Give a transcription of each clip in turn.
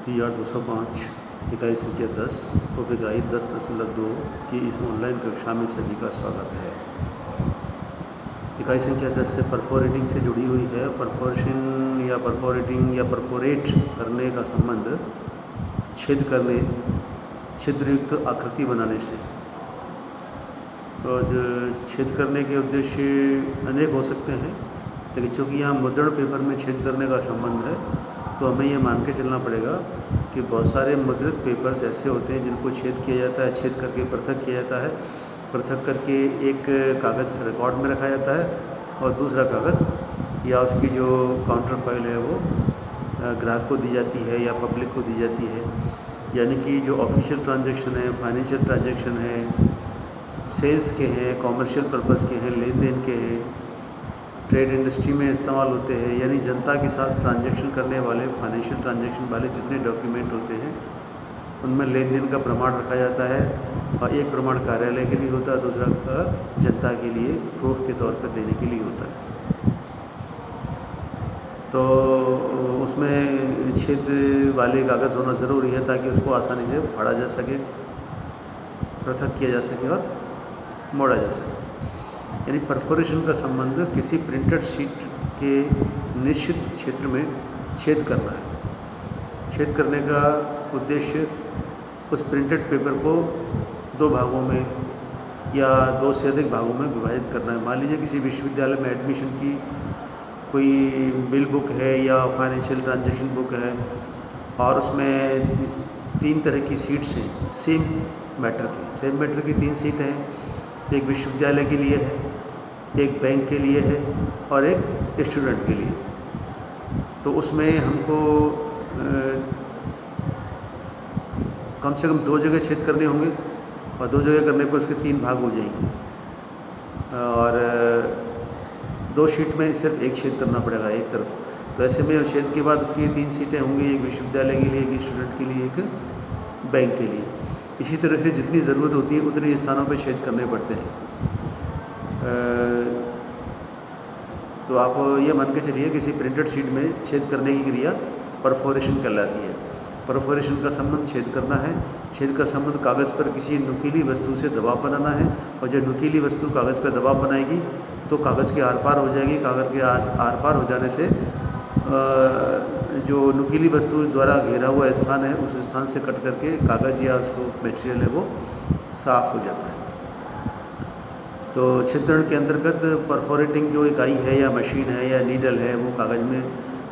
PR 205 इकाई संख्या 10 उप इकाई 10.2 की इस ऑनलाइन कक्षा में सभी का स्वागत है। इकाई संख्या 10 से परफोरेटिंग से जुड़ी हुई है। परफोरेशन या परफोरेटिंग या परफोरेट करने का संबंध छेद करने, छिद्रयुक्त आकृति बनाने से। और छेद करने के उद्देश्य अनेक हो सकते हैं, लेकिन चूँकि यहाँ मुद्रण पेपर में छेद करने का संबंध है तो हमें ये मान के चलना पड़ेगा कि बहुत सारे मुद्रित पेपर्स ऐसे होते हैं जिनको छेद किया जाता है, छेद करके पृथक किया जाता है, पृथक करके एक कागज़ रिकॉर्ड में रखा जाता है और दूसरा कागज़ या उसकी जो काउंटर फाइल है वो ग्राहक को दी जाती है या पब्लिक को दी जाती है। यानी कि जो ऑफिशियल ट्रांजैक्शन है, फाइनेंशियल ट्रांजैक्शन है, सेल्स के हैं, कॉमर्शियल पर्पज़ के हैं, लेन देन के हैं, ट्रेड इंडस्ट्री में इस्तेमाल होते हैं, यानी जनता के साथ ट्रांजैक्शन करने वाले, फाइनेंशियल ट्रांजैक्शन वाले जितने डॉक्यूमेंट होते हैं उनमें लेन देन का प्रमाण रखा जाता है। और एक प्रमाण कार्यालय के लिए होता है, दूसरा का जनता के लिए प्रूफ के तौर पर देने के लिए होता है। तो उसमें छेद वाले कागज़ होना ज़रूरी है ताकि उसको आसानी से फाड़ा जा सके, पृथक किया जा सके और मोड़ा जा सके। यानी परफोरेशन का संबंध किसी प्रिंटेड शीट के निश्चित क्षेत्र में छेद करना है। छेद करने का उद्देश्य उस प्रिंटेड पेपर को दो भागों में या दो से अधिक भागों में विभाजित करना है। मान लीजिए किसी विश्वविद्यालय में एडमिशन की कोई बिल बुक है या फाइनेंशियल ट्रांजैक्शन बुक है और उसमें 3 तरह की सीट्स हैं सेम मैटर की 3 सीट हैं। एक विश्वविद्यालय के लिए है, एक बैंक के लिए है और एक स्टूडेंट के लिए। तो उसमें हमको कम से कम 2 जगह छेद करने होंगे और 2 जगह करने पर उसके 3 भाग हो जाएंगे और 2 शीट में सिर्फ एक छेद करना पड़ेगा एक तरफ। तो ऐसे में छेद के बाद उसकी 3 सीटें होंगी, एक विश्वविद्यालय के लिए, एक स्टूडेंट के लिए, एक बैंक के लिए। इसी तरह से जितनी ज़रूरत होती है उतने स्थानों पे छेद करने पड़ते हैं। तो आप ये मान के चलिए किसी प्रिंटेड शीट में छेद करने की क्रिया परफोरेशन कहलाती है। परफोरेशन का संबंध छेद करना है। छेद का संबंध कागज़ पर किसी नुकीली वस्तु से दबाव बनाना है और जब नुकीली वस्तु कागज़ पर दबाव बनाएगी तो कागज़ के आर पार हो जाएगी। कागज़ के आर पार हो जाने से जो नुकीली वस्तु द्वारा घेरा हुआ स्थान है उस स्थान से कट करके कागज़ या उसको मटेरियल है वो साफ़ हो जाता है। तो छिद्रण के अंतर्गत परफोरेटिंग जो इकाई है या मशीन है या नीडल है वो कागज़ में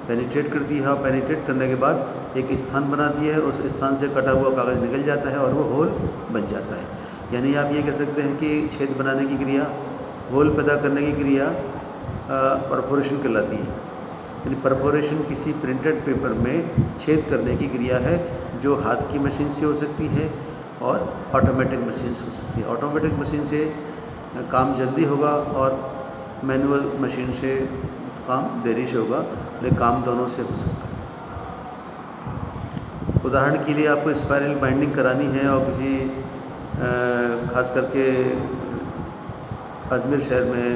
पेनिट्रेट करती है और पेनिट्रेट करने के बाद एक स्थान बनाती है। उस स्थान से कटा हुआ कागज़ निकल जाता है और वो होल बन जाता है। यानी आप ये कह सकते हैं कि छेद बनाने की क्रिया, होल पैदा करने की क्रिया परफोरेशन कहलाती है। यानी परफोरेशन किसी प्रिंटेड पेपर में छेद करने की क्रिया है जो हाथ की मशीन से हो सकती है और ऑटोमेटिक मशीन से हो सकती है। ऑटोमेटिक मशीन से काम जल्दी होगा और मैनुअल मशीन से काम देरी से होगा, लेकिन काम दोनों से हो सकता है। उदाहरण के लिए आपको स्पाइरल बाइंडिंग करानी है और किसी खास करके अजमेर शहर में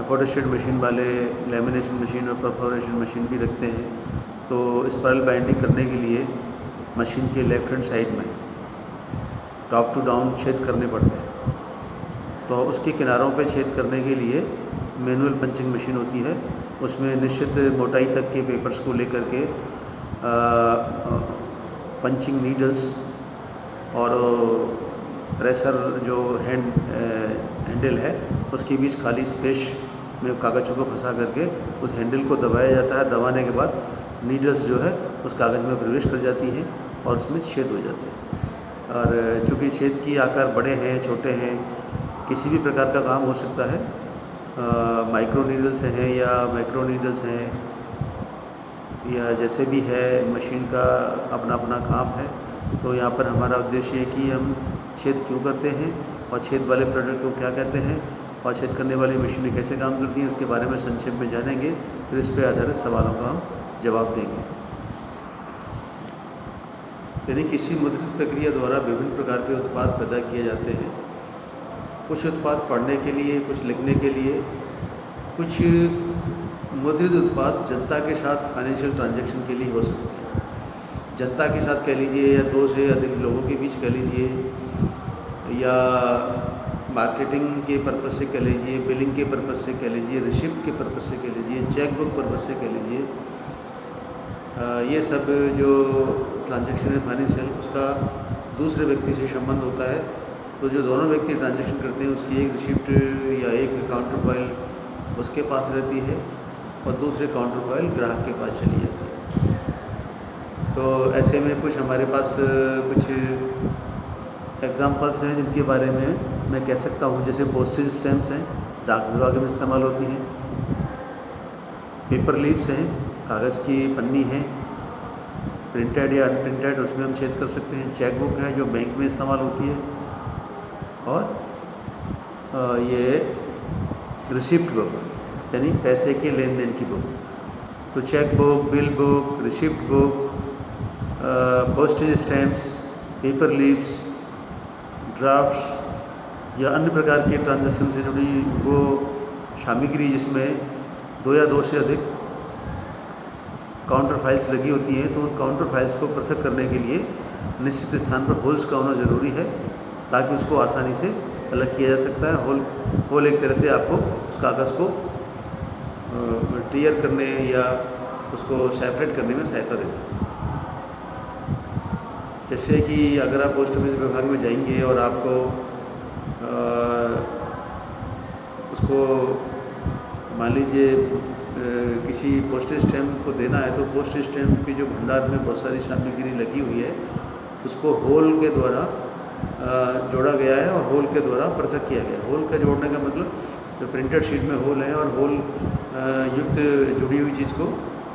फोटोस्टेट मशीन वाले लेमिनेशन मशीन और परफोरेशन मशीन भी रखते हैं। तो स्पाइरल बाइंडिंग करने के लिए मशीन के लेफ्ट हैंड साइड में टॉप टू डाउन छेद करने पड़ते हैं। तो उसके किनारों पे छेद करने के लिए मैनुअल पंचिंग मशीन होती है। उसमें निश्चित मोटाई तक के पेपर्स को लेकर के पंचिंग नीडल्स और प्रेशर जो हैंडल है उसके बीच खाली स्पेस में कागज़ों को फंसा करके उस हैंडल को दबाया जाता है। दबाने के बाद नीडल्स जो है उस कागज़ में प्रवेश कर जाती हैं और उसमें छेद हो जाते हैं। और चूँकि छेद की आकार बड़े हैं, छोटे हैं, किसी भी प्रकार का काम हो सकता है। माइक्रो नीडल्स हैं या मैक्रो नीडल्स हैं या जैसे भी है, मशीन का अपना अपना काम है। तो यहाँ पर हमारा उद्देश्य है कि हम छेद क्यों करते हैं और छेद वाले प्रोडक्ट को क्या कहते हैं और छेद करने वाली मशीनें कैसे काम करती हैं उसके बारे में संक्षेप में जानेंगे। फिर इस पर आधारित सवालों का हम जवाब देंगे। यानी किसी मुद्रित प्रक्रिया द्वारा विभिन्न प्रकार के उत्पाद पैदा किए जाते हैं। कुछ उत्पाद पढ़ने के लिए, कुछ लिखने के लिए, कुछ मुद्रित उत्पाद जनता के साथ फाइनेंशियल ट्रांजैक्शन के लिए हो सकते हैं। जनता के साथ कह लीजिए, या 2 से अधिक लोगों के बीच कह लीजिए, या मार्केटिंग के पर्पज़ से कह लीजिए, बिलिंग के पर्पज़ से कह लीजिए, रिसिप्ट के पर्पज़ से कह लीजिए, चेक बुक पर्पज़ से कह लीजिए, ये सब जो ट्रांजैक्शन है फाइनेंशियल, उसका दूसरे व्यक्ति से संबंध होता है। तो जो दोनों व्यक्ति ट्रांजैक्शन करते हैं उसकी एक रिसिप्ट या एक काउंटर फाइल उसके पास रहती है और दूसरे काउंटर फाइल ग्राहक के पास चली जाती है। तो ऐसे में कुछ हमारे पास कुछ एग्जांपल्स हैं जिनके बारे में मैं कह सकता हूँ, जैसे पोस्टेज स्टैम्प्स हैं, डाक विभाग में इस्तेमाल होती हैं। पेपर लीव्स हैं, कागज़ की पन्नी है, प्रिंटेड या अनप्रिंटेड, उसमें हम छेद कर सकते हैं। चेक बुक है जो बैंक में इस्तेमाल होती है, और ये रिसिप्ट बुक यानी पैसे के लेन देन की बुक। तो cheque book, bill book, receipt book, postage stamps, paper leaves, drafts या अन्य प्रकार के ट्रांजैक्शन से जुड़ी वो सामग्री जिसमें 2 या 2 से अधिक काउंटर फाइल्स लगी होती हैं, तो उन काउंटर फाइल्स को पृथक करने के लिए निश्चित स्थान पर होल्स का होना ज़रूरी है, ताकि उसको आसानी से अलग किया जा सकता है। होल एक तरह से आपको उस कागज़ को टीयर करने या उसको सेपरेट करने में सहायता देता है। जैसे कि अगर आप पोस्ट ऑफिस विभाग में जाएंगे और आपको उसको मान लीजिए किसी पोस्टेज स्टैम्प को देना है, तो पोस्टेज स्टैम्प के जो भंडार में बहुत सारी सामग्री लगी हुई है उसको होल के द्वारा जोड़ा गया है और होल के द्वारा पृथक किया गया है। होल का जोड़ने का मतलब जो प्रिंटेड शीट में होल है और होल युक्त जुड़ी हुई चीज़ को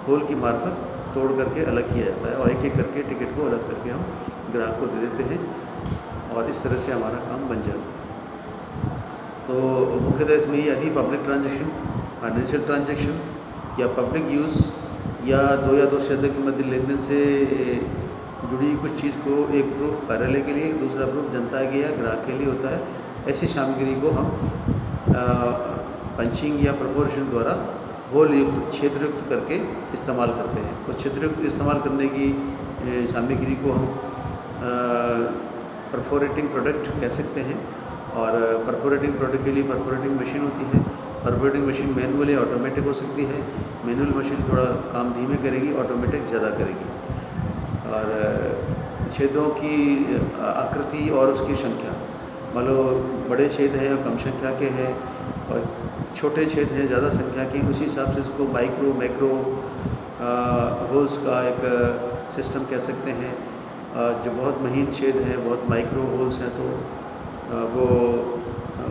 होल की मार्फत तोड़ करके अलग किया जाता है, और एक एक करके टिकट को अलग करके हम ग्राहक को दे देते हैं, और इस तरह से हमारा काम बन जाता है। तो मुख्यतः इसमें यदि पब्लिक ट्रांजैक्शन, फाइनेंशियल ट्रांजैक्शन या पब्लिक यूज़ या 2 या 2 से अधिक के मध्य लेन देन से जुड़ी कुछ चीज़ को एक प्रूफ कार्यालय के लिए, दूसरा प्रूफ जनता के या ग्राहक के लिए होता है, ऐसी सामग्री को हम पंचिंग या परफोरेशन द्वारा होल युक्त, क्षेत्रयुक्त करके इस्तेमाल करते हैं। और क्षेत्रयुक्त इस्तेमाल करने की सामग्री को हम परफोरेटिंग प्रोडक्ट कह सकते हैं, और परफोरेटिंग प्रोडक्ट के लिए परफोरेटिंग मशीन होती है। परफोरेटिंग मशीन मैनुअल या ऑटोमेटिक हो सकती है। मैनुअल मशीन थोड़ा काम धीमे करेगी, ऑटोमेटिक ज़्यादा करेगी। और छेदों की आकृति और उसकी संख्या, मान लो बड़े छेद हैं और कम संख्या के हैं, और छोटे छेद हैं ज़्यादा संख्या के, उसी हिसाब से इसको माइक्रो मैक्रो होल्स का एक सिस्टम कह सकते हैं। जो बहुत महीन छेद हैं, बहुत माइक्रो होल्स हैं, तो वो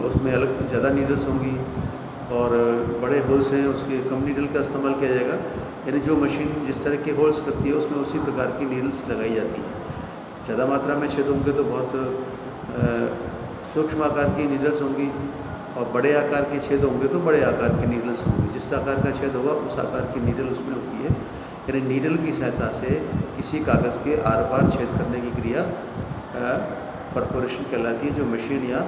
उसमें अलग ज़्यादा नीडल्स होंगी, और बड़े होल्स हैं उसके कम नीडल का इस्तेमाल किया जाएगा। यानी जो मशीन जिस तरह के होल्स करती है उसमें उसी प्रकार की नीडल्स लगाई जाती हैं। ज़्यादा मात्रा में छेद होंगे तो बहुत सूक्ष्म आकार की नीडल्स होंगी, और बड़े आकार के छेद होंगे तो बड़े आकार की नीडल्स होंगी। जिस आकार का छेद होगा उस आकार की नीडल उसमें होती है। यानी नीडल की सहायता से किसी कागज़ के आर पार छेद करने की क्रिया परफोरेशन कहलाती है, जो मशीन या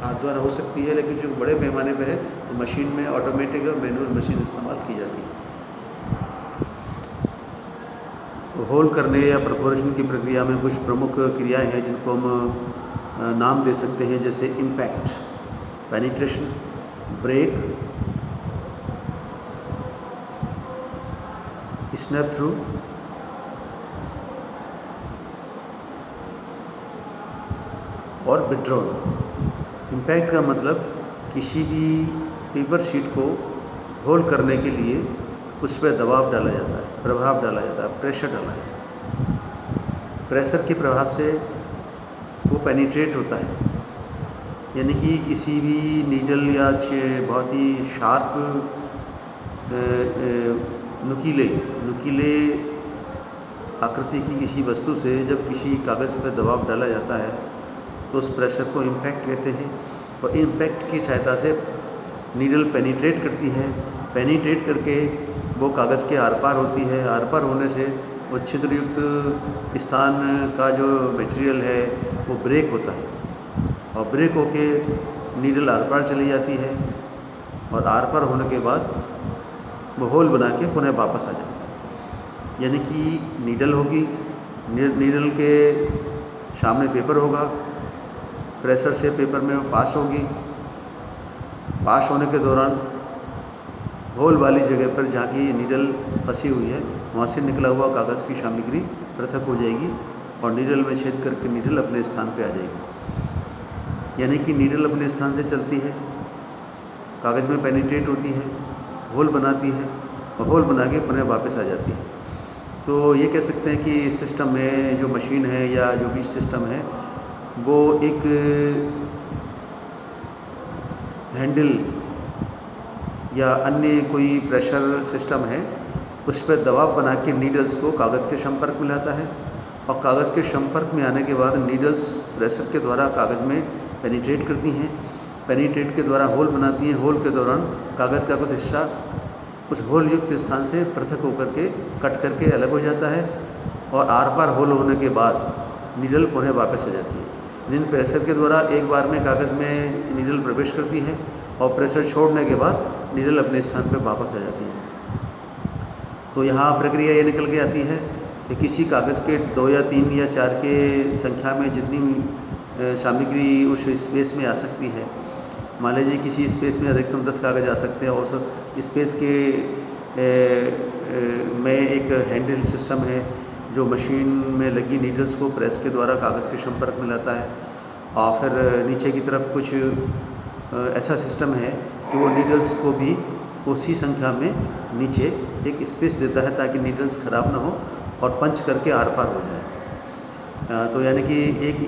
हाथ द्वारा हो सकती है, लेकिन जो बड़े पैमाने पर है तो मशीन में ऑटोमेटिक और मैनुअल मशीन इस्तेमाल की जाती है। तो होल करने या परफोरेशन की प्रक्रिया में कुछ प्रमुख क्रियाएं हैं जिनको हम नाम दे सकते हैं, जैसे impact, penetration, break, snap through, और विड्रॉल। इम्पैक्ट का मतलब किसी भी पेपर शीट को होल करने के लिए उस पर दबाव डाला जाता है, प्रभाव डाला जाता है, प्रेशर डाला जाता है। प्रेशर के प्रभाव से वो पेनिट्रेट होता है, यानी कि किसी भी नीडल या बहुत ही शार्प नुकीले आकृति की किसी वस्तु से जब किसी कागज़ पर दबाव डाला जाता है तो उस प्रेशर को इम्पैक्ट कहते हैं। और इम्पैक्ट की सहायता से नीडल पेनिट्रेट करती है, पेनिट्रेट करके वो कागज़ के आर पार होती है। आर पार होने से वो छिद्रयुक्त स्थान का जो मटेरियल है वो ब्रेक होता है, और ब्रेक होके नीडल आर पार चली जाती है, और आर पार होने के बाद वो होल बना के पुनः वापस आ जाती है। यानी कि नीडल होगी, नीडल के सामने पेपर होगा, प्रेशर से पेपर में पास होगी। पास होने के दौरान होल वाली जगह पर जहाँ की नीडल फंसी हुई है वहाँ से निकला हुआ कागज़ की सामग्री पृथक हो जाएगी और नीडल में छेद करके नीडल अपने स्थान पे आ जाएगी। यानी कि नीडल अपने स्थान से चलती है, कागज़ में पेनिट्रेट होती है, होल बनाती है और होल बना के पुनः वापस आ जाती है। तो ये कह सकते हैं कि इस सिस्टम में जो मशीन है या जो भी सिस्टम है वो एक हैंडल या अन्य कोई प्रेशर सिस्टम है, उस पर दबाव बना के नीडल्स को कागज़ के संपर्क में लाता है और कागज़ के संपर्क में आने के बाद नीडल्स प्रेशर के द्वारा कागज़ में पेनिट्रेट करती हैं, पेनिट्रेट के द्वारा होल बनाती हैं। होल के दौरान कागज़ का कुछ हिस्सा उस होल युक्त स्थान से पृथक होकर के कट करके अलग हो जाता है और आर पार होल होने के बाद नीडल पुनः वापस आ जाती है। इन प्रेशर के द्वारा एक बार में कागज़ में नीडल प्रवेश करती है और प्रेशर छोड़ने के बाद नीडल अपने स्थान पर वापस आ जाती है। तो यहाँ प्रक्रिया ये निकल के आती है कि किसी कागज़ के 2 या 3 या 4 के संख्या में जितनी सामग्री उस स्पेस में आ सकती है, मान लीजिए किसी स्पेस में अधिकतम 10 कागज़ आ सकते हैं और उस स्पेस के में एक हैंडल सिस्टम है जो मशीन में लगी नीडल्स को प्रेस के द्वारा कागज़ के संपर्क में लाता है और फिर नीचे की तरफ कुछ ऐसा सिस्टम है कि वो नीडल्स को भी उसी संख्या में नीचे एक स्पेस देता है ताकि नीडल्स ख़राब ना हो और पंच करके आर पार हो जाए। तो यानी कि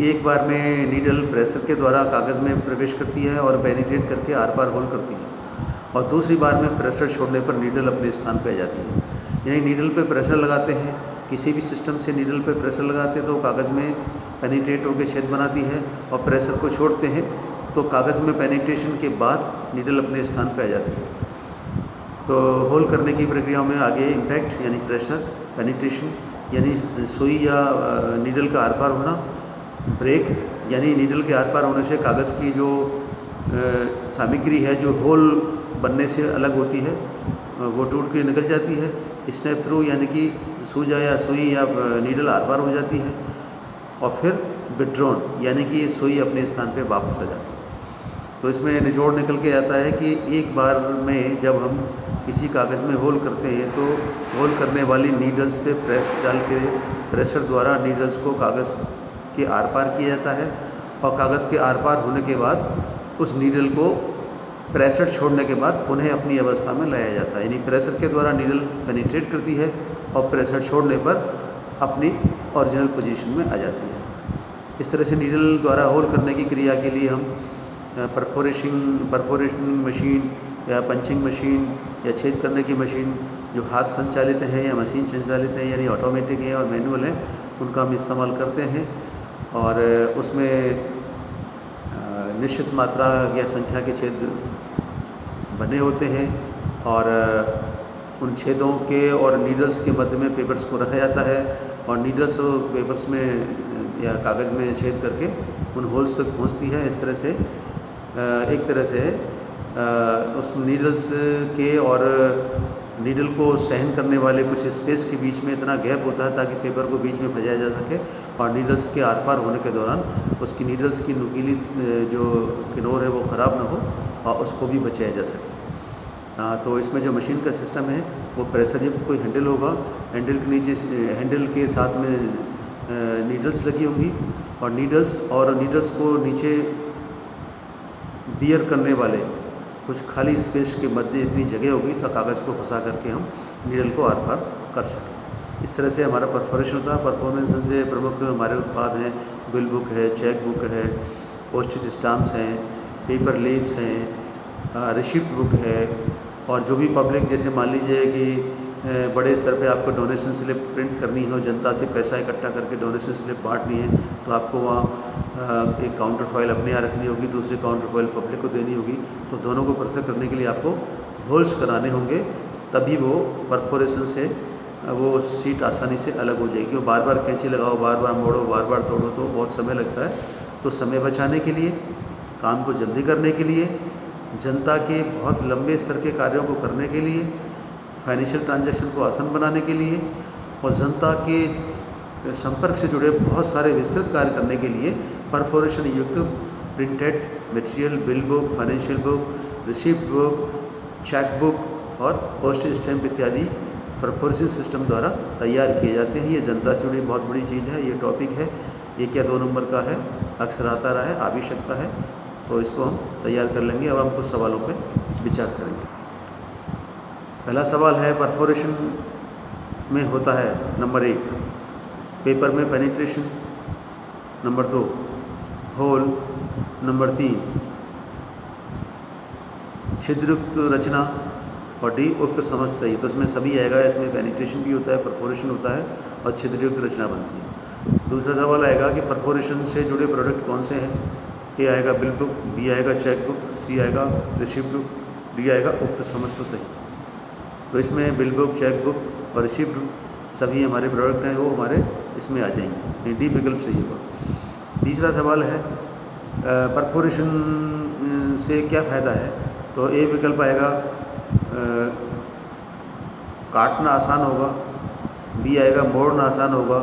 एक बार में नीडल प्रेशर के द्वारा कागज़ में प्रवेश करती है और पेनिट्रेट करके आर पार होल करती है और दूसरी बार में प्रेशर छोड़ने पर नीडल अपने स्थान पर आ जाती है। यानी नीडल पे प्रेशर लगाते हैं, किसी भी सिस्टम से नीडल पे प्रेशर लगाते हैं तो कागज़ में पेनिट्रेट होकर छेद बनाती है और प्रेशर को छोड़ते हैं तो कागज़ में पेनिट्रेशन के बाद नीडल अपने स्थान पर आ जाती है। तो होल करने की प्रक्रियाओं में आगे इम्पैक्ट यानी प्रेशर, पेनिट्रेशन यानी सुई या नीडल का आर पार होना, ब्रेक यानी नीडल के आर पार होने से कागज़ की जो सामग्री है जो होल बनने से अलग होती है वो टूट के निकल जाती है। स्नैप थ्रू यानी कि सूजा या सुई या नीडल आर पार हो जाती है और फिर विड्रॉन यानी कि सुई अपने स्थान पे वापस आ जाती है। तो इसमें निचोड़ निकल के आता है कि एक बार में जब हम किसी कागज़ में होल करते हैं तो होल करने वाली नीडल्स पे प्रेस डाल के प्रेशर द्वारा नीडल्स को कागज़ के आर पार किया जाता है और कागज़ के आर पार होने के बाद उस नीडल को प्रेशर छोड़ने के बाद उन्हें अपनी अवस्था में लाया जाता है। यानी प्रेशर के द्वारा नीडल पेनिट्रेट करती है और प्रेशर छोड़ने पर अपनी ओरिजिनल पोजीशन में आ जाती है। इस तरह से नीडल द्वारा होल करने की क्रिया के लिए हम परफोरेशन मशीन या पंचिंग मशीन या छेद करने की मशीन जो हाथ संचालित हैं या मशीन संचालित हैं यानी ऑटोमेटिक हैं और मैनुअल हैं उनका हम इस्तेमाल करते हैं और उसमें निश्चित मात्रा या संख्या के छेद बने होते हैं और उन छेदों के और नीडल्स के मध्य में पेपर्स को रखा जाता है और नीडल्स पेपर्स में या कागज़ में छेद करके उन होल्स तक पहुंचती है। इस तरह से एक तरह से उस नीडल्स के और नीडल को सहन करने वाले कुछ स्पेस के बीच में इतना गैप होता है ताकि पेपर को बीच में फंसाया जा सके और नीडल्स के आर पार होने के दौरान उसकी नीडल्स की नुकीली जो किनोर है वो ख़राब ना हो और उसको भी बचाया जा सके। तो इसमें जो मशीन का सिस्टम है वो प्रेशर युक्त कोई हैंडल होगा, हैंडल के नीचे हैंडल के साथ में नीडल्स लगी होंगी और नीडल्स को नीचे बियर करने वाले कुछ खाली स्पेस के मध्य इतनी जगह होगी तो कागज़ को फंसा करके हम नीडल को आर पार कर सकें। इस तरह से हमारा परफोरेशन होता है। परफॉर्मेंस से प्रमुख हमारे उत्पाद हैं, बिल बुक है, चेक बुक है, पोस्टेज स्टाम्प्स हैं, पेपर लीव्स हैं, रिसिप्ट बुक है और जो भी पब्लिक जैसे मान लीजिए कि बड़े स्तर पे आपको डोनेशन स्लिप प्रिंट करनी हो, जनता से पैसा इकट्ठा करके डोनेशन स्लिप बांटनी है तो आपको वहाँ एक काउंटर फाइल अपने यहाँ रखनी होगी, दूसरी काउंटर फाइल पब्लिक को देनी होगी। तो दोनों को पृथक करने के लिए आपको होल्स कराने होंगे तभी वो परफोरेशन से वो सीट आसानी से अलग हो जाएगी। और बार बार कैंची लगाओ, बार बार मोड़ो, बार बार तोड़ो तो बहुत समय लगता है। तो समय बचाने के लिए, काम को जल्दी करने के लिए, जनता के बहुत लंबे स्तर के कार्यों को करने के लिए, फाइनेंशियल ट्रांजैक्शन को आसान बनाने के लिए और जनता के संपर्क से जुड़े बहुत सारे विस्तृत कार्य करने के लिए परफोरेशन युक्त printed material, bill book, financial book, receipt book, cheque book और पोस्टेज स्टैम्प इत्यादि परफोरेशन सिस्टम द्वारा तैयार किए जाते हैं। ये जनता से जुड़ी बहुत बड़ी चीज़ है। ये टॉपिक है 1 या 2 नंबर का है, अक्सर आता रहा है, आवश्यकता है, तो इसको हम तैयार कर लेंगे। अब हम कुछ सवालों पे विचार करेंगे। पहला सवाल है, परफोरेशन में होता है नंबर 1 पेपर में पेनिट्रेशन, नंबर 2 होल, नंबर 3 छिद्रयुक्त रचना और डी उक्त समझ सही। तो इसमें सभी आएगा, इसमें पेनिट्रेशन भी होता है, परफोरेशन होता है और छिद्रयुक्त रचना बनती है। दूसरा सवाल आएगा कि परफोरेशन से जुड़े प्रोडक्ट कौन से हैं। ए आएगा बिल बुक, बी आएगा चेक बुक, सी आएगा रिसिप्ट बुक, डी आएगा उक्त समझ तो सही। तो इसमें बिल बुक, चेक बुक और रिसिप्ट बुक सभी हमारे प्रोडक्ट हैं, वो हमारे इसमें आ जाएंगे। डी विकल्प सही होगा। तीसरा सवाल है, परफोरेशन से क्या फ़ायदा है। तो ए विकल्प आएगा, काटना आसान होगा, बी आएगा मोड़ना आसान होगा,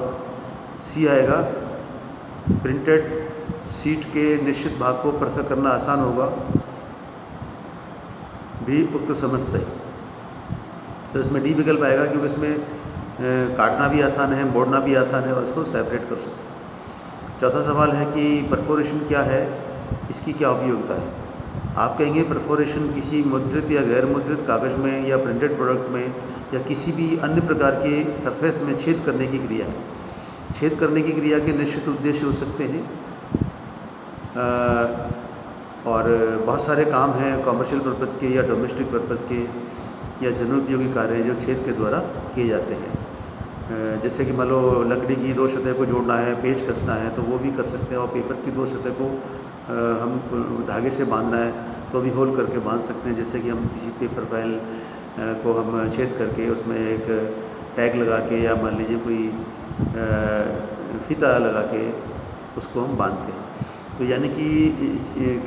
सी आएगा प्रिंटेड शीट के निश्चित भाग को पृथक करना आसान होगा, डी उक्त समझ सही। तो इसमें डी विकल्प आएगा क्योंकि इसमें काटना भी आसान है, मोड़ना भी आसान है और इसको सेपरेट कर सकते हैं। चौथा सवाल है कि परफोरेशन क्या है, इसकी क्या उपयोगिता है। आप कहेंगे परफोरेशन किसी मुद्रित या गैर मुद्रित कागज़ में या प्रिंटेड प्रोडक्ट में या किसी भी अन्य प्रकार के सरफेस में छेद करने की क्रिया है। छेद करने की क्रिया के निश्चित उद्देश्य हो सकते हैं और बहुत सारे काम हैं कॉमर्शियल पर्पज़ के या डोमेस्टिक पर्पज़ के या जनोपयोगी कार्य हैं जो छेद के द्वारा किए जाते हैं। जैसे कि मान लो लकड़ी की 2 सतह को जोड़ना है, पेच कसना है, तो वो भी कर सकते हैं। और पेपर की 2 सतह को हम धागे से बांधना है तो भी होल करके बांध सकते हैं। जैसे कि हम किसी पेपर फाइल को हम छेद करके उसमें एक टैग लगा के या मान लीजिए कोई फीता लगा के उसको हम बांधते हैं। तो यानी कि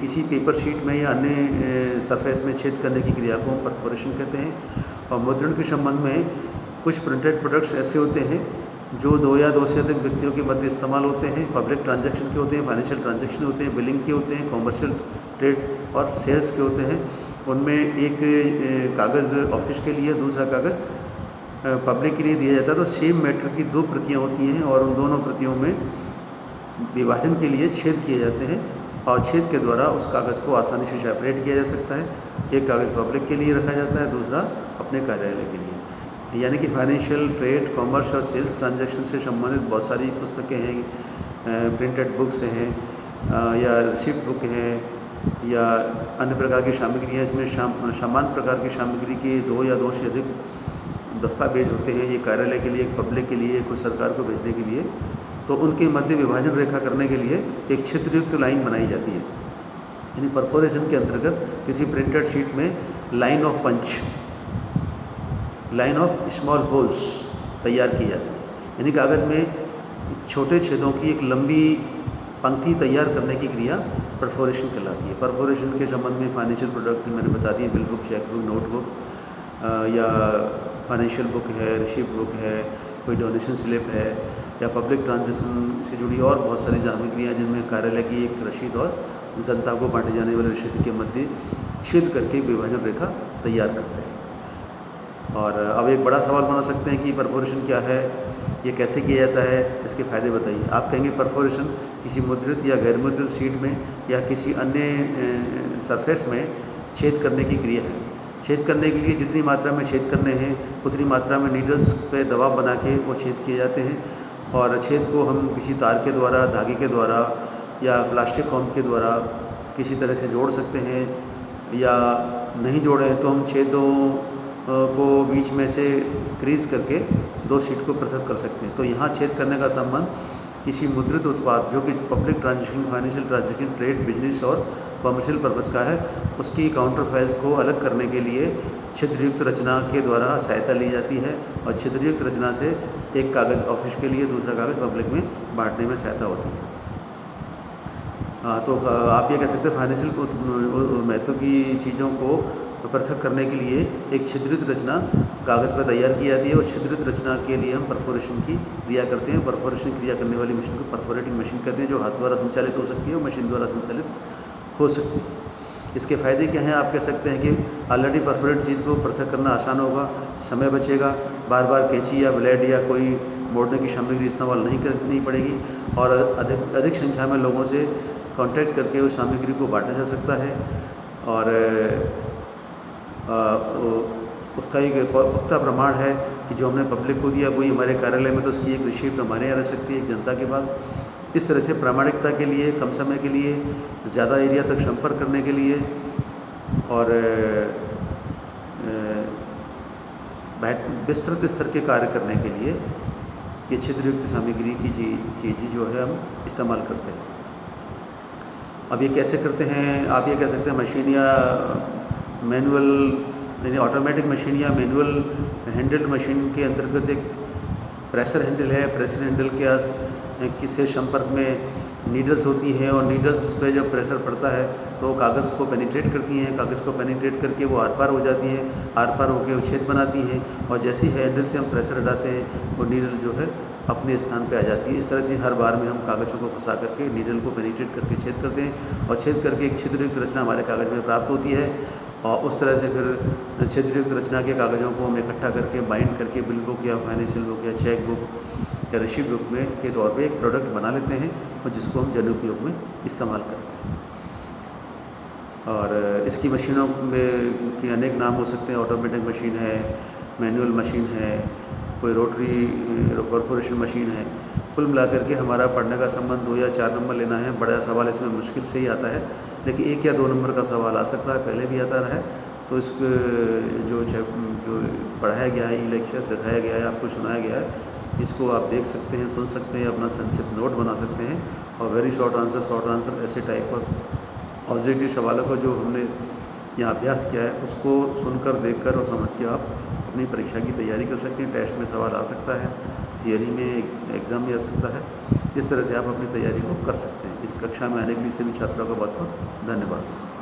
किसी पेपर शीट में या अन्य सरफेस में छेद करने की क्रिया को हम परफोरेशन कहते हैं। और मुद्रण के संबंध में कुछ प्रिंटेड प्रोडक्ट्स ऐसे होते हैं जो 2 या 2 से अधिक व्यक्तियों के मध्य इस्तेमाल होते हैं। पब्लिक ट्रांजैक्शन के होते हैं, फाइनेंशियल ट्रांजैक्शन होते हैं, बिलिंग के होते हैं, कॉमर्शियल ट्रेड और सेल्स के होते हैं। उनमें एक कागज़ ऑफिस के लिए, दूसरा कागज़ पब्लिक के लिए दिया जाता है। तो सेम मैटर की 2 प्रतियाँ होती हैं और उन दोनों प्रतियों में विभाजन के लिए छेद किए जाते हैं और छेद के द्वारा उस कागज़ को आसानी से सेपरेट किया जा सकता है। एक कागज़ पब्लिक के लिए रखा जाता है, दूसरा अपने कार्यालय के लिए। यानी कि फाइनेंशियल, ट्रेड, कॉमर्स और सेल्स ट्रांजैक्शन से संबंधित बहुत सारी पुस्तकें हैं, प्रिंटेड बुक्स हैं या रिसिप्ट बुक हैं या अन्य प्रकार की सामग्री हैं। इसमें समान प्रकार की सामग्री के 2 या 2 से अधिक दस्तावेज होते हैं। ये कार्यालय के लिए, एक पब्लिक के लिए, कोई सरकार को भेजने के लिए। तो उनके मध्य विभाजन रेखा करने के लिए एक छिद्रयुक्त लाइन बनाई जाती है। यानी परफोरेशन के अंतर्गत किसी प्रिंटेड शीट में line of punch, line of small holes तैयार की जाती है। यानी कागज़ में छोटे छेदों की एक लंबी पंक्ति तैयार करने की क्रिया परफोरेशन कहलाती है। परफोरेशन के संबंध में फाइनेंशियल प्रोडक्ट मैंने बता दिए, bill book, cheque book, notebook या फाइनेंशियल बुक है, रिसिप्ट बुक है, कोई डोनेशन स्लिप है या पब्लिक ट्रांजैक्शन से जुड़ी और बहुत सारी सामग्रियाँ जिनमें कार्यालय की एक रसीद और जनता को बांटे जाने वाले रसीद के मध्य छेद करके विभाजन रेखा तैयार करते हैं। और अब एक बड़ा सवाल बना सकते हैं कि परफोरेशन क्या है, ये कैसे किया जाता है, इसके फ़ायदे बताइए। आप कहेंगे परफोरेशन किसी मुद्रित या गैर मुद्रित शीट में या किसी अन्य सरफेस में छेद करने की क्रिया है। छेद करने के लिए जितनी मात्रा में छेद करने हैं उतनी मात्रा में नीडल्स पे दबाव बना के वो छेद किए जाते हैं और छेद को हम किसी तार के द्वारा, धागे के द्वारा या प्लास्टिक कॉम्ब के द्वारा किसी तरह से जोड़ सकते हैं या नहीं जोड़ें तो हम छेदों को बीच में से क्रीज करके 2 शीट को पृथक कर सकते हैं। तो यहाँ छेद करने का संबंध किसी मुद्रित उत्पाद जो कि public transaction, financial transaction, trade, business और कॉमर्शियल पर्पज़ का है, उसकी काउंटर फाइल्स को अलग करने के लिए छिद्रयुक्त रचना के द्वारा सहायता ली जाती है। और छिद्रयुक्त रचना से एक कागज़ ऑफिस के लिए, दूसरा कागज़ पब्लिक में बांटने में सहायता होती है। तो आप ये कह सकते हैं फाइनेंशियल महत्व की चीज़ों को पृथक करने के लिए एक छिद्रित रचना कागज़ पर तैयार की जाती है और छिद्रित रचना के लिए हम परफोरेशन की क्रिया करते हैं। परफोरेशन क्रिया करने वाली मशीन को परफोरेटिंग मशीन कहते हैं, जो हाथ द्वारा संचालित हो सकती है और मशीन द्वारा संचालित हो सकती है। इसके फ़ायदे क्या हैं? आप कह सकते हैं कि ऑलरेडी परफोरेट चीज़ को पृथक करना आसान होगा, समय बचेगा, बार बार कैंची या ब्लेड या कोई मोड़ने की सामग्री इस्तेमाल नहीं करनी पड़ेगी और अधिक संख्या में लोगों से कांटेक्ट करके उस सामग्री को बांटा जा सकता है और उसका एक पुख्ता प्रमाण है कि जो हमने पब्लिक को दिया वही हमारे कार्यालय में, तो उसकी एक रिसीप्ट हमारे यहाँ रह सकती है एक जनता के पास। इस तरह से प्रामाणिकता के लिए, कम समय के लिए, ज़्यादा एरिया तक संपर्क करने के लिए और विस्तृत स्तर के कार्य करने के लिए ये छिद्रयुक्त सामग्री की चीज़ जो है हम इस्तेमाल करते हैं। अब ये कैसे करते हैं? आप ये कह सकते हैं मशीन या मैनुअल यानी ऑटोमेटिक मशीन या मैनुअल हैंडल्ड मशीन के अंतर्गत एक प्रेशर हैंडल है। प्रेशर हैंडल के से संपर्क में नीडल्स होती हैं और नीडल्स पे जब प्रेशर पड़ता है तो वो कागज़ को पेनिट्रेट करती हैं। कागज़ को पेनिट्रेट करके वो आर पार हो जाती हैं, आर पार होकर छेद बनाती हैं और जैसे ही हैंडल से हम प्रेशर हटाते हैं वो नीडल जो है अपने स्थान पे आ जाती है। इस तरह से हर बार में हम कागज़ों को फंसा करके नीडल को पेनिट्रेट करके छेद करते हैं और छेद करके एक छिद्रयुक्त रचना हमारे कागज़ में प्राप्त होती है और उस तरह से फिर छिद्रयुक्त रचना के कागज़ों को हम इकट्ठा करके बाइंड करके बिल बुक या फाइनेंशियल बुक या चेक बुक या रिसीट बुक में के तौर पे एक प्रोडक्ट बना लेते हैं और जिसको हम जनोपयोग में इस्तेमाल करते हैं। और इसकी मशीनों में के अनेक नाम हो सकते हैं। ऑटोमेटिक मशीन है, मैनुअल मशीन है, कोई रोटरी कॉर्पोरेशन मशीन है। कुल मिलाकर के हमारा पढ़ने का संबंध 2 या 4 नंबर लेना है। बड़ा सवाल इसमें मुश्किल से ही आता है, लेकिन 1 या 2 नंबर का सवाल आ सकता है, पहले भी आता रहा है। तो इसको जो पढ़ाया गया है, लेक्चर दिखाया गया है, आपको सुनाया गया है, इसको आप देख सकते हैं, सुन सकते हैं, अपना संक्षिप्त नोट बना सकते हैं और वेरी शॉर्ट आंसर ऐसे टाइप पर ऑब्जेक्टिव सवालों को जो हमने यहाँ अभ्यास किया है उसको सुनकर, देखकर और समझ के आप अपनी परीक्षा की तैयारी कर सकते हैं। टेस्ट में सवाल आ सकता है, थियरी में एग्ज़ाम में आ सकता है। इस तरह से आप अपनी तैयारी को कर सकते हैं। इस कक्षा में आने के लिए सभी छात्रों का बहुत बहुत धन्यवाद।